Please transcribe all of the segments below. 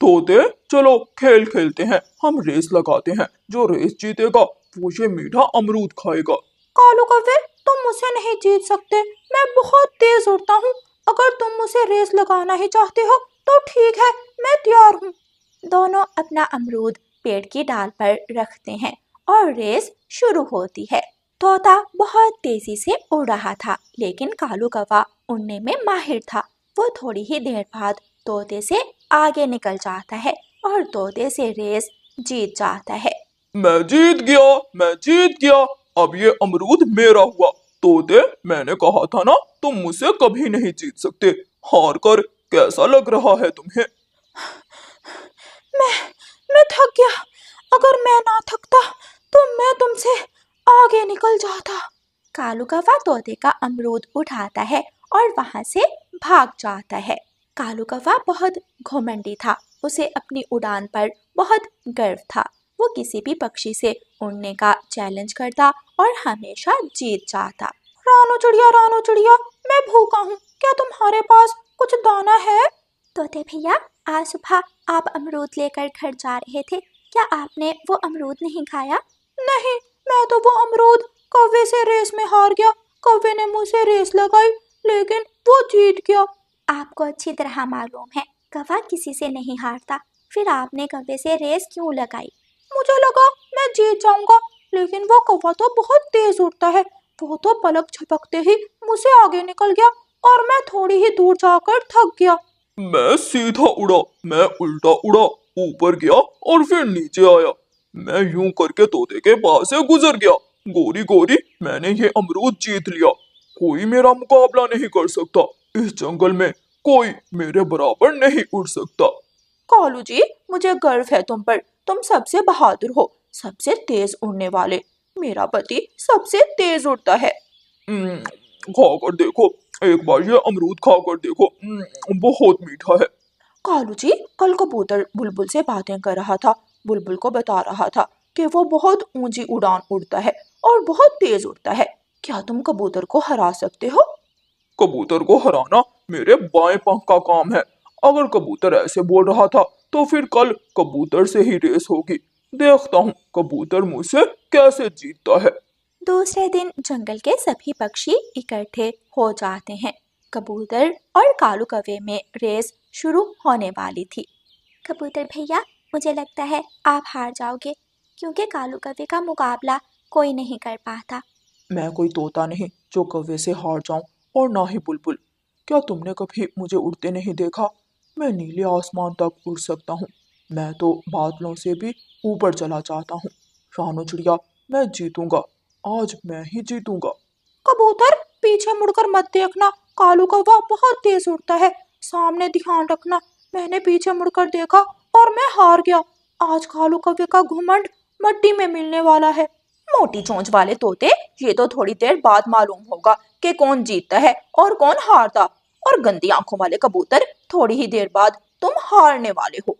तोते, चलो खेल खेलते हैं। हम रेस लगाते हैं। जो रेस जीतेगा वो ये मीठा अमरूद खाएगा। कालू कौवे, तुम मुझसे नहीं जीत सकते। मैं बहुत तेज उड़ता हूँ। अगर तुम मुझसे रेस लगाना ही चाहते हो तो ठीक है, मैं तैयार हूँ। दोनों अपना अमरूद पेड़ की डाल पर रखते हैं और रेस शुरू होती है। तोता बहुत तेजी से उड़ रहा था, लेकिन कालू कौवा उड़ने में माहिर था। वो थोड़ी ही देर बाद तोते से आगे निकल जाता है और तोते से रेस जीत जाता है। मैं जीत गया, मैं जीत गया। अब ये अमरूद मेरा हुआ। तोते, मैंने कहा था ना, तुम मुझसे कभी नहीं जीत सकते। हार कर कैसा लग रहा है तुम्हें? मैं मैं थक गया। अगर मैं ना थकता तो मैं तुमसे आगे निकल जाता। कालू कौवा तोते का अमरूद उठाता है और वहां से भाग जाता है। कालू कौवा बहुत घमंडी था। उसे अपनी उड़ान पर बहुत गर्व था। वो किसी भी पक्षी से उड़ने का चैलेंज करता और हमेशा जीत जाता। रानू चिड़िया, मैं भूखा हूँ। क्या तुम्हारे पास कुछ दाना है? तोते भैया, आज सुबह आप अमरूद लेकर घर जा रहे थे। क्या आपने वो अमरूद नहीं खाया? नहीं, मैं तो वो अमरूद कौवे से रेस में हार गया। कौवे ने मुझसे रेस लगाई, लेकिन वो जीत गया। आपको अच्छी तरह मालूम है, कौवा किसी से नहीं हारता। फिर आपने कौवे से रेस क्यों लगाई? मुझे लगा मैं जीत जाऊंगा, लेकिन वो कौवा तो बहुत तेज उड़ता है। वो तो पलक झपकते ही मुझसे आगे निकल गया और मैं थोड़ी ही दूर जाकर थक गया। मैं सीधा उड़ा, मैं उल्टा उड़ा, ऊपर गया और फिर नीचे आया। मैं यूं करके तोते के पास से गुजर गया। गोरी गोरी, मैंने ये अमरूद जीत लिया। कोई मेरा मुकाबला नहीं कर सकता। इस जंगल में कोई मेरे बराबर नहीं उड़ सकता। कालू जी, मुझे गर्व है तुम पर। तुम सबसे बहादुर हो, सबसे तेज उड़ने वाले। मेरा पति सबसे तेज उड़ता है। हम्म, खाकर देखो, एक बार ये अमरूद खाकर देखो। बहुत मीठा है। कालू जी, कल कबूतर बुलबुल से बातें कर रहा था। बुलबुल को बता रहा था कि वो बहुत ऊंची उड़ान उड़ता है और बहुत तेज उड़ता है। क्या तुम कबूतर को हरा सकते हो? कबूतर को हराना मेरे बाएं पंख का काम है। अगर कबूतर ऐसे बोल रहा था तो फिर कल कबूतर से ही रेस होगी। देखता हूँ कबूतर मुझसे कैसे जीतता है। दूसरे दिन जंगल के सभी पक्षी इकट्ठे हो जाते हैं। कबूतर और कालू कौवे में रेस शुरू होने वाली थी। कबूतर भैया, मुझे लगता है आप हार जाओगे, क्योंकि कालू कौवे का मुकाबला कोई नहीं कर पाता। मैं कोई तोता नहीं जो कौवे से हार जाऊं, और ना ही बुलबुल। क्या तुमने कभी मुझे उड़ते नहीं देखा? मैं नीले आसमान तक उड़ सकता हूँ। मैं तो बादलों से भी ऊपर चला जाता हूँ। रानू चिड़िया, मैं जीतूंगा। आज मैं ही जीतूंगा। कबूतर, पीछे मुड़कर मत देखना। कालू कौवा बहुत तेज उड़ता है। सामने ध्यान रखना। मैंने पीछे मुड़कर देखा और मैं हार गया। आज कालू कौवे का घुमंड मट्टी में मिलने वाला है। मोटी चोंच वाले तोते, ये तो थोड़ी देर बाद मालूम होगा कि कौन जीतता है और कौन हारता। और गंदी आंखों वाले कबूतर, थोड़ी ही देर बाद तुम हारने वाले हो।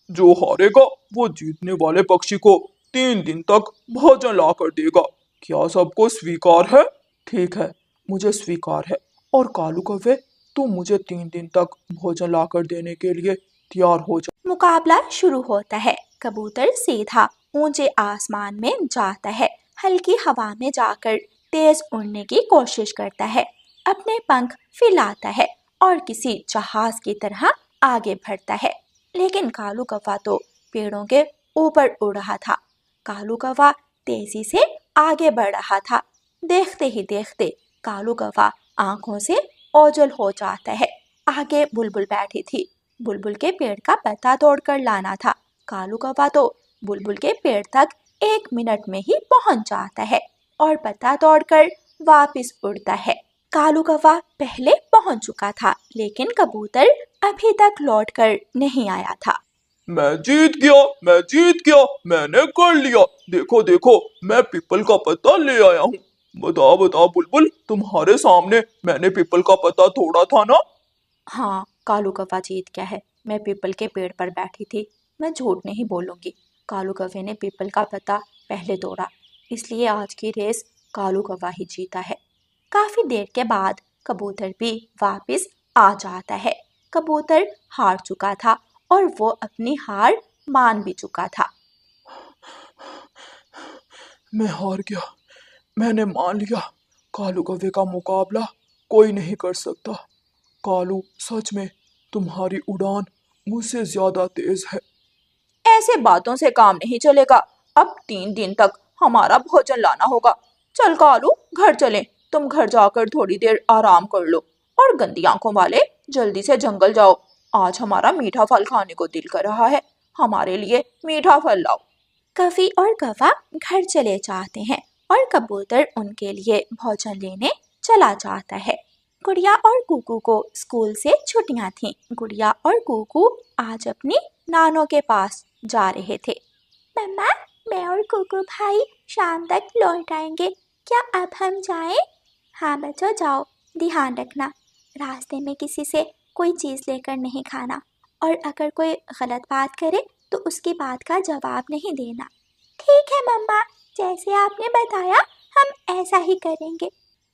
जो हारेगा वो जीतने वाले पक्षी को 3 दिन तक भोजन ला कर देगा। क्या सबको स्वीकार है? ठीक है, मुझे स्वीकार है। और कालू कौवे, तुम मुझे 3 दिन तक भोजन ला कर देने के लिए तैयार हो जा। मुकाबला शुरू होता है। कबूतर सीधा ऊंचे आसमान में जाता है। हल्की हवा में जाकर तेज उड़ने की कोशिश करता है। अपने पंख फैलाता है और किसी जहाज की तरह आगे बढ़ता है। लेकिन कालू कौवा तो पेड़ों के ऊपर उड़ रहा था। कालू कौवा तेजी से आगे बढ़ रहा था। देखते ही देखते कालू कौवा आंखों से ओझल हो जाता है। आगे बुलबुल बैठी थी। बुलबुल के पेड़ का पत्ता तोड़कर लाना था। कालू कौवा तो बुलबुल के पेड़ तक 1 मिनट में ही पहुंच जाता है और पत्ता तोड़कर वापस उड़ता है। कालू कौवा पहले पहुंच चुका था, लेकिन कबूतर अभी तक लौटकर नहीं आया था। मैं जीत गया, मैं जीत गया, मैंने कर लिया। देखो देखो, मैं पीपल का पत्ता ले आया हूँ। बताओ बताओ बुलबुल, तुम्हारे सामने मैंने पीपल का पत्ता तोड़ा था ना? हाँ, कालू कौवा जीत गया है। मैं पीपल के पेड़ पर बैठी थी। मैं झूठ नहीं बोलूंगी। कालू कौवे ने पीपल का पत्ता पहले तोड़ा, इसलिए आज की रेस कालू कौवा ही जीता है। काफी देर के बाद कबूतर भी वापस आ जाता है। कबूतर हार चुका था और वो अपनी हार मान भी चुका था। मैं हार गया। मैंने मान लिया, कालू कौवे का मुकाबला कोई नहीं कर सकता। कालू, सच में तुम्हारी उड़ान मुझसे ज्यादा तेज है। ऐसे बातों से काम नहीं चलेगा। अब 3 दिन तक हमारा भोजन लाना होगा। चल कालू, घर चलें। तुम घर जाकर थोड़ी देर आराम कर लो। और गंदी आंखों वाले, जल्दी से जंगल जाओ। आज हमारा मीठा फल खाने को दिल कर रहा है। हमारे लिए मीठा फल लाओ। कवि और कौवा घर चले जाते हैं और कबूतर उनके लिए भोजन लेने चला जाता है। गुड़िया और कुकू को स्कूल से छुट्टियां थीं। गुड़िया और कुकू आज अपनी नानों के पास जा रहे थे। मम्मा, मैं और कुकू भाई शाम तक लौट आएंगे, क्या अब हम जाएं? हाँ बच्चों, जाओ। ध्यान रखना, रास्ते में किसी से कोई चीज़ लेकर नहीं खाना, और अगर कोई गलत बात करे तो उसकी बात का जवाब नहीं देना। ठीक है मम्मा, जैसे आपने बताया हम ऐसा ही करेंगे।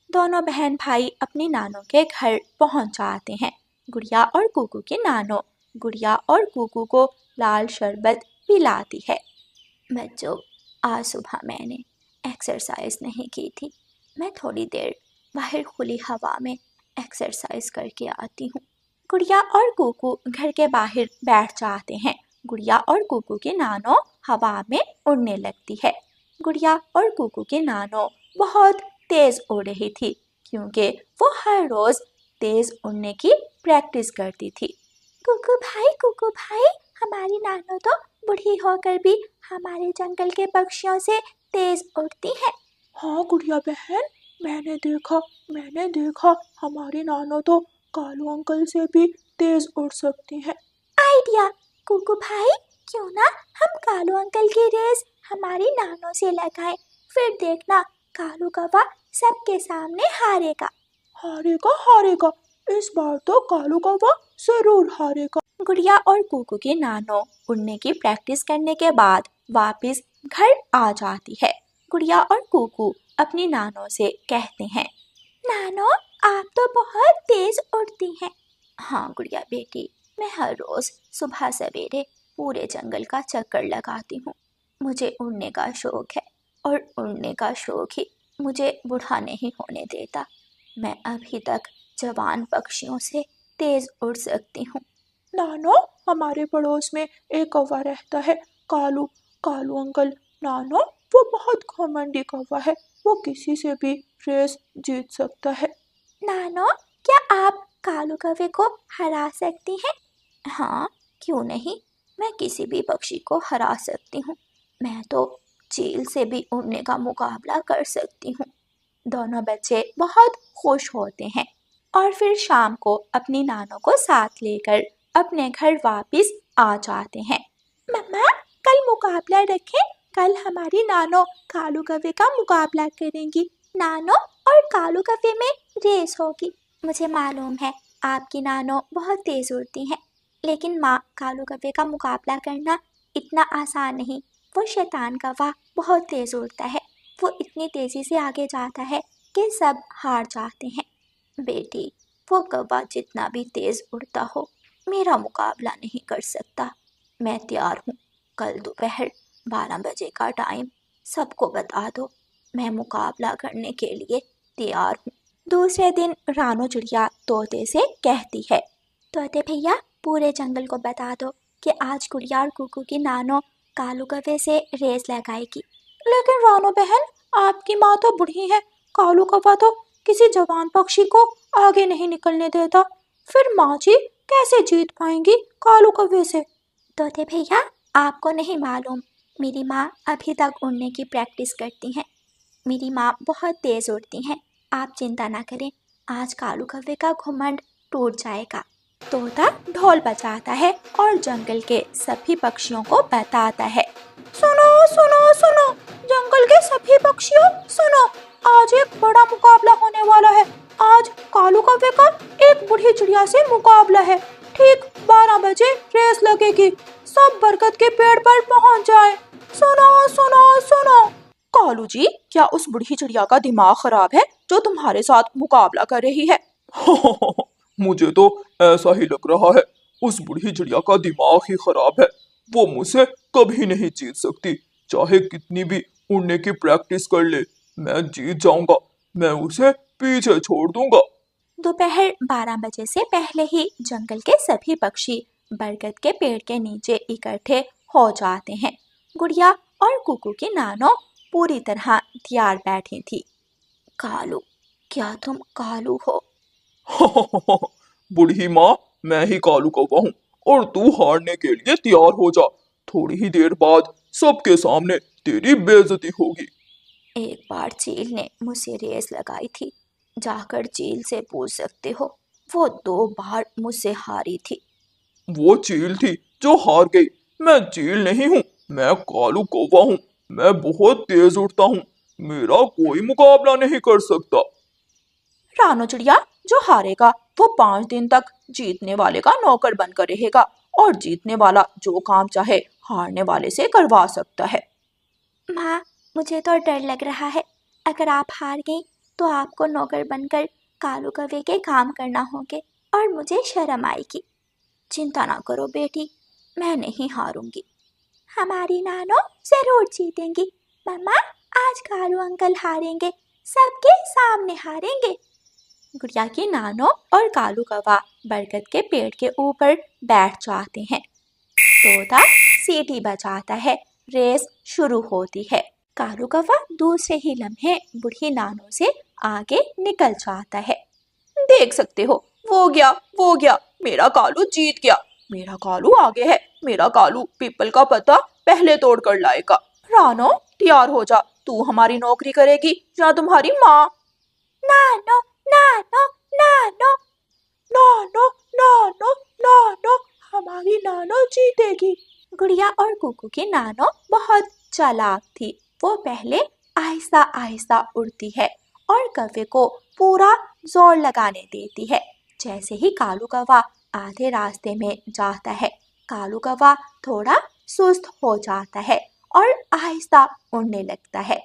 दोनों बहन भाई अपनी नानों के घर पहुंच जाते हैं। गुड़िया और कुकू की नानो गुड़िया और कुकू को लाल शरबत पिलाती है। बच्चों, आज सुबह मैंने एक्सरसाइज नहीं की थी। मैं थोड़ी देर बाहर खुली हवा में एक्सरसाइज करके आती हूँ। गुड़िया और कुकू घर के बाहर बैठ जाते हैं। गुड़िया और कुकू की नानो हवा में उड़ने लगती है। गुड़िया और कुकू की नानो बहुत तेज उड़ रही थी, क्योंकि वो हर रोज तेज उड़ने की प्रैक्टिस करती थी। कुकू भाई, हमारी नानो तो बूढ़ी होकर भी हमारे जंगल के पक्षियों से तेज उड़ती है। हाँ गुड़िया बहन, मैंने देखा हमारी नानो तो कालू अंकल से भी तेज उड़ सकती हैं। आइडिया कुकू भाई, क्यों ना हम कालू अंकल की रेस हमारी नानो से लगाएं, फिर देखना कालू कौवा सबके सामने हारेगा। हारेगा, इस बार तो कालू कौवा जरूर हारेगा। गुड़िया और कुकू की नानो उड़ने की प्रैक्टिस करने के बाद वापस घर आ जाती है। गुड़िया और कुकू अपनी नानो से कहते हैं, नानो आप तो बहुत तेज उड़ती हैं। हाँ गुड़िया बेटी, मैं हर रोज सुबह सवेरे पूरे जंगल का चक्कर लगाती हूँ। मुझे उड़ने का शौक है, और उड़ने का शौक ही मुझे बूढ़ा नहीं होने देता। मैं अभी तक जवान पक्षियों से तेज उड़ सकती हूँ। नानो, हमारे पड़ोस में एक कौवा रहता है, कालू अंकल। नानो, वो बहुत घमंडी कौवा है, वो किसी से भी रेस जीत सकता है। नानो, क्या आप कालू कौवे को हरा सकती हैं? हाँ, क्यों नहीं, मैं किसी भी पक्षी को हरा सकती हूँ। मैं तो चील से भी उड़ने का मुकाबला कर सकती हूँ। दोनों बच्चे बहुत खुश होते हैं और फिर शाम को अपनी नानो को साथ लेकर अपने घर वापस आ जाते हैं। मम्मा, कल मुकाबला रखें। कल हमारी नानो कालू कौवे का मुकाबला करेंगी। नानो और कालू कौवे में रेस होगी। मुझे मालूम है आपकी नानो बहुत तेज उड़ती हैं, लेकिन माँ, कालू कौवे का मुकाबला करना इतना आसान नहीं। वो शैतान कौवा बहुत तेज उड़ता है। वो इतनी तेजी से आगे जाता है कि सब हार जाते हैं। बेटी, वो कौवा जितना भी तेज उड़ता हो, मेरा मुकाबला नहीं कर सकता। मैं तैयार हूँ। कल दोपहर 12 बजे का टाइम सबको बता दो। मैं मुकाबला करने के लिए तैयार हूँ। दूसरे दिन रानो चिड़िया तोते से कहती है, तोते भैया, पूरे जंगल को बता दो कि आज गुड़िया और कुकू की नानो कालू कौवे से रेस लगाएगी। लेकिन रानो बहन, आपकी माँ तो बूढ़ी है। कालू कौवा तो किसी जवान पक्षी को आगे नहीं निकलने देता। फिर माँ जी कैसे जीत पाएंगी कालू कौवे से? तोते भैया, आपको नहीं मालूम, मेरी माँ अभी तक उड़ने की प्रैक्टिस करती हैं। मेरी माँ बहुत तेज उड़ती हैं। आप चिंता ना करें, आज कालू कौवे का घुमंड टूट जाएगा। तोता ढोल बजाता है और जंगल के सभी पक्षियों को बताता है, सुनो सुनो सुनो, जंगल के सभी पक्षियों सुनो, आज एक बड़ा मुकाबला होने वाला है। आज कालू कौवे का एक बूढ़ी चिड़िया से मुकाबला है। ठीक 12 बजे रेस लगेगी। सब बरगद के पेड़ पर पहुंच जाएं। सुनो सुनो सुनो। कालू जी, क्या उस बूढ़ी चिड़िया का दिमाग खराब है जो तुम्हारे साथ मुकाबला कर रही है? मुझे तो ऐसा ही लग रहा है। उस बूढ़ी चिड़िया का दिमाग ही खराब है। वो मुझसे कभी नहीं जीत सकती, चाहे कितनी भी उड़ने की प्रैक्टिस कर ले। मैं जीत जाऊंगा, मैं उसे पीछे छोड़ दूंगा। दोपहर 12 बजे से पहले ही जंगल के सभी पक्षी बरगद के पेड़ के नीचे इकट्ठे हो जाते हैं। गुड़िया और कुकू की नानो पूरी तरह तैयार बैठी थी। कालू, क्या तुम कालू हो? बूढ़ी माँ, मैं ही कालू कौवा हूँ और तू हारने के लिए तैयार हो जा। थोड़ी ही देर बाद सबके सामने तेरी बेइज्जती होगी। एक बार चील ने मुझसे रेस लगाई थी, जाकर चील से पूछ सकते हो, वो 2 बार मुझसे हारी थी। वो चील थी जो हार गई। मैं चील नहीं हूँ, मैं कालू कौवा हूँ। मैं बहुत तेज उड़ता हूँ, मेरा कोई मुकाबला नहीं कर सकता। रानो चिड़िया, जो हारेगा वो 5 दिन तक जीतने वाले का नौकर बनकर रहेगा और जीतने वाला जो काम चाहे हारने वाले से करवा सकता है। माँ, मुझे तो डर लग रहा है। अगर आप हार गई तो आपको नौकर बनकर कालू कौवे के काम करना होंगे और मुझे शर्म आएगी। चिंता ना करो बेटी, मैं नहीं हारूंगी। हमारी नानो जरूर जीतेंगी। मम्मा, आज कालू अंकल हारेंगे, सबके सामने हारेंगे। गुड़िया की नानो और कालू कौवा बरगद के पेड़ के ऊपर बैठ जाते हैं। तोता सीटी बजाता है, रेस शुरू होती है। कालू कौवा दूसरे ही लम्हे बूढ़ी नानो से आगे निकल जाता है। देख सकते हो, वो गया, मेरा कालू जीत गया। मेरा कालू आगे है, मेरा कालू पीपल का पत्ता पहले तोड़ कर लाएगा। रानो, तैयार हो जा, तू हमारी नौकरी करेगी या तुम्हारी माँ? नानो, नानो, नानो, नानो, नानो, नानो, हमारी नानो जीतेगी। गुड़िया और कुकू की नानो बहुत चालाक थी। वो पहले आहिस्ता आहिस्ता उड़ती है और कौवे को पूरा जोर लगाने देती है। जैसे ही कालू कौवा आधे रास्ते में जाता है, कालू कौवा थोड़ा सुस्त हो जाता है और आहिस्ता उड़ने लगता है।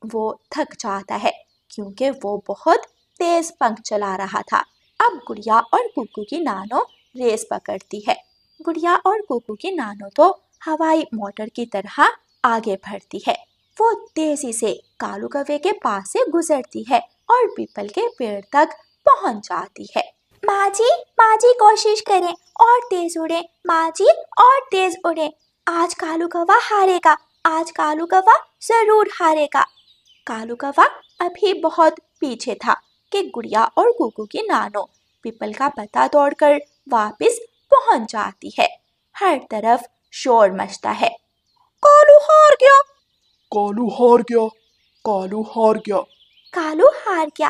वो थक जाता है क्योंकि वो बहुत तेज पंख चला रहा था। अब गुड़िया और कुकू की नानो रेस पकड़ती है। गुड़िया और कुकू की नानो तो हवाई मोटर की तरह आगे बढ़ती है। वो तेजी से कालू कौवे के पास से गुजरती है और पीपल के पेड़ तक पहुंच जाती है। माँ जी कोशिश करें और तेज उड़े, माँ जी और तेज उड़े। आज कालू कौवा हारेगा, आज कालू कौवा जरूर हारेगा। कालू कौवा अभी बहुत पीछे था कि गुड़िया और कुकू की नानो पीपल का पत्ता तोड़कर वापस पहुंच जाती है। हर तरफ शोर मचता है। कालू हार गया, कालू हार गया, कालू हार गया। कालू हार गया,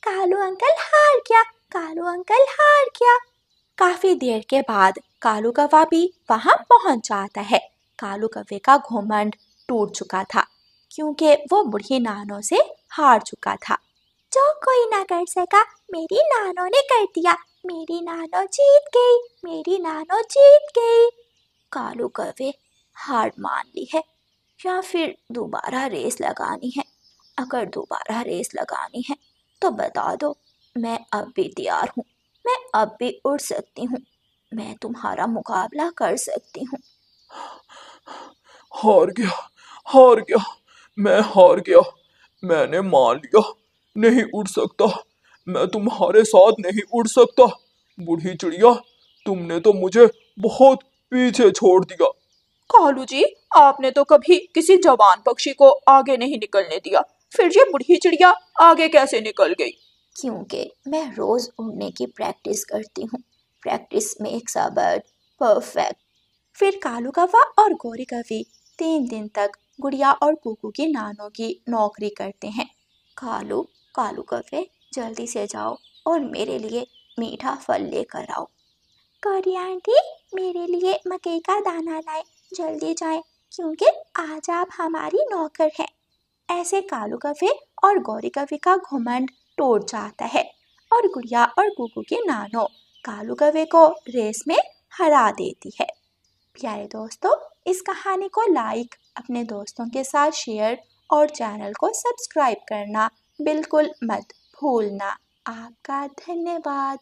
कालू अंकल हार गया, कालू अंकल हार गया। काफी देर के बाद कालू कौवा भी वहां पहुंच जाता है। कालू कौवे का घमंड टूट चुका था क्योंकि वो बूढ़ी नानो से हार चुका था। जो कोई ना कर सका, मेरी नानो ने कर दिया, मेरी नानो जीत गई, मेरी नानो जीत गई। कालू कौवे हार मान ली है या फिर दोबारा रेस लगानी है? अगर दोबारा रेस लगानी है तो बता दो, मैं अब भी तैयार हूँ। मैं अब भी उड़ सकती हूँ, मैं तुम्हारा मुकाबला कर सकती हूँ। हार गया, हार गया, मैं हार गया। मैंने मान लिया, नहीं उड़ सकता, मैं तुम्हारे साथ नहीं उड़ सकता। बूढ़ी चिड़िया, तुमने तो मुझे बहुत पीछे छोड़ दिया। कालू जी, आपने तो कभी किसी जवान पक्षी को आगे नहीं निकलने दिया, फिर ये बूढ़ी चिड़िया आगे कैसे निकल गई? क्योंकि मैं रोज उड़ने की प्रैक्टिस करती हूँ। Practice makes a bird perfect. फिर कालू कौवा और गोरी कौवी 3 दिन तक गुड़िया और कुकू की नानो की नौकरी करते हैं। कालू, कालू कौवे, जल्दी से जाओ और मेरे लिए मीठा फल लेकर आओ। गौरी आंटी, मेरे लिए मकई का दाना लाए, जल्दी जाएं क्योंकि आज आप हमारी नौकर हैं। ऐसे कालू कौवे और गौरी कौवे का घमंड टूट जाता है और गुड़िया और कुकू की नानो कालू कौवे को रेस में हरा देती है। प्यारे दोस्तों, इस कहानी को लाइक, अपने दोस्तों के साथ शेयर और चैनल को सब्सक्राइब करना बिल्कुल मत भूलना। आपका धन्यवाद।